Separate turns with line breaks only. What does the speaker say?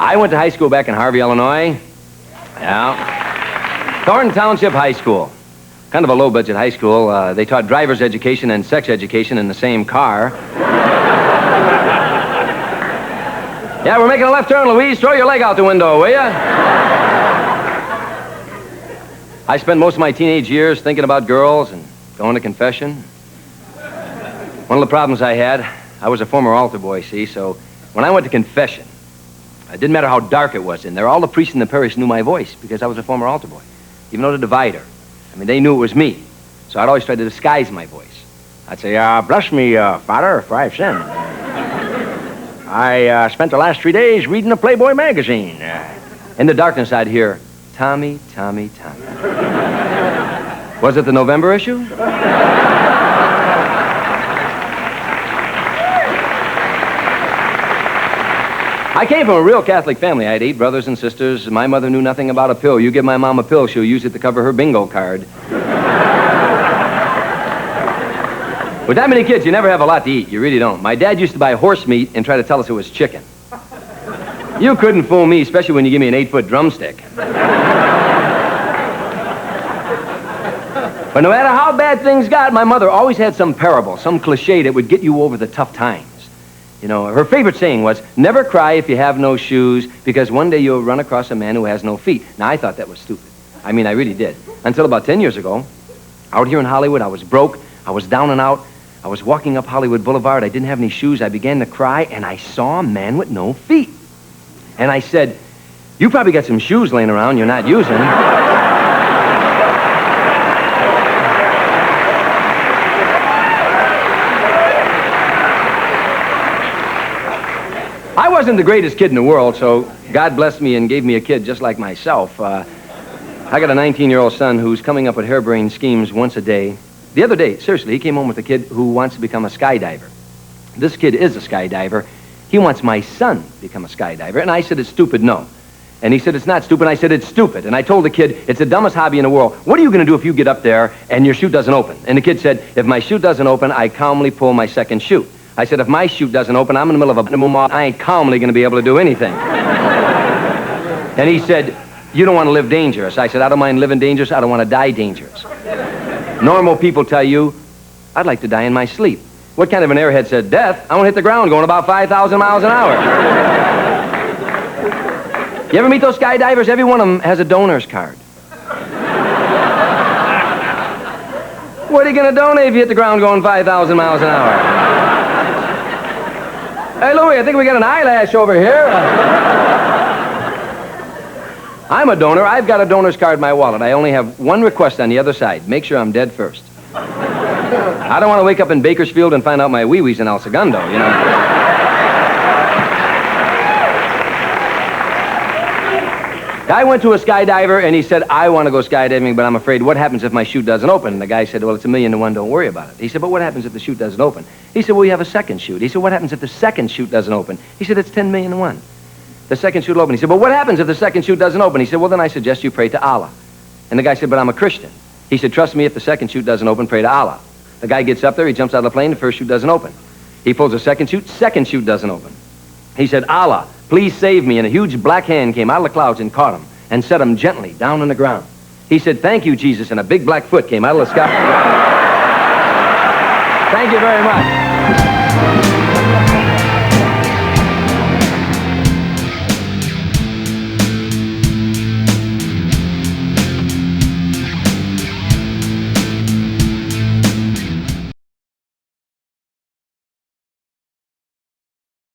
I went to high school back in Harvey, Illinois. Yeah. Thornton Township High School. Kind of a low-budget high school. They taught driver's education and sex education in the same car. Yeah, we're making a left turn, Louise. Throw your leg out the window, will ya? I spent most of my teenage years thinking about girls and going to confession. One of the problems I had, I was a former altar boy, see, so when I went to confession, it didn't matter how dark it was in there. All the priests in the parish knew my voice because I was a former altar boy. Even though the divider, they knew it was me. So I'd always try to disguise my voice. I'd say, bless me, Father, for I've sinned. I spent the last 3 days reading the Playboy magazine. In the darkness, I'd hear, Tommy, Tommy, Tommy. Was it the November issue? I came from a real Catholic family. I had 8 brothers and sisters. My mother knew nothing about a pill. You give my mom a pill, she'll use it to cover her bingo card. With that many kids, you never have a lot to eat. You really don't. My dad used to buy horse meat and try to tell us it was chicken. You couldn't fool me, especially when you give me an 8-foot drumstick. But no matter how bad things got, my mother always had some parable, some cliche that would get you over the tough times. You know, her favorite saying was, never cry if you have no shoes, because one day you'll run across a man who has no feet. Now, I thought that was stupid. I really did. Until about 10 years ago, out here in Hollywood, I was broke, I was down and out, I was walking up Hollywood Boulevard, I didn't have any shoes, I began to cry, and I saw a man with no feet. And I said, you probably got some shoes laying around you're not using. I wasn't the greatest kid in the world, so God blessed me and gave me a kid just like myself. I got a 19-year-old son who's coming up with harebrained schemes once a day. The other day, seriously, he came home with a kid who wants to become a skydiver. This kid is a skydiver. He wants my son to become a skydiver. And I said, it's stupid, no. And he said, it's not stupid. I said, it's stupid. And I told the kid, it's the dumbest hobby in the world. What are you going to do if you get up there and your chute doesn't open? And the kid said, if my chute doesn't open, I calmly pull my second chute. I said, if my chute doesn't open, I'm in the middle of a I ain't calmly going to be able to do anything. And he said, you don't want to live dangerous. I said, I don't mind living dangerous. I don't want to die dangerous. Normal people tell you, I'd like to die in my sleep. What kind of an airhead said, death? I want to hit the ground going about 5,000 miles an hour. You ever meet those skydivers? Every one of them has a donor's card. What are you going to donate if you hit the ground going 5,000 miles an hour? Hey, Louie, I think we got an eyelash over here. I'm a donor. I've got a donor's card in my wallet. I only have one request on the other side. Make sure I'm dead first. I don't want to wake up in Bakersfield and find out my wee-wee's in El Segundo, you know. I went to a skydiver, and he said, I want to go skydiving, but I'm afraid what happens if my chute doesn't open? And the guy said, well, it's 1,000,000 to 1, don't worry about it. He said, but what happens if the chute doesn't open? He said, well, you have a second chute. He said, what happens if the second chute doesn't open? He said, it's 10,000,000 to 1. The second chute will open. He said, well, what happens if the second chute doesn't open? He said, well, then I suggest you pray to Allah. And the guy said, but I'm a Christian. He said, trust me, if the second chute doesn't open, pray to Allah. The guy gets up there, he jumps out of the plane, the first chute doesn't open. He pulls the second chute doesn't open. He said, Allah, please save me. And a huge black hand came out of the clouds and caught him and set him gently down on the ground. He said, thank you, Jesus, and a big black foot came out of the sky. Thank you very much.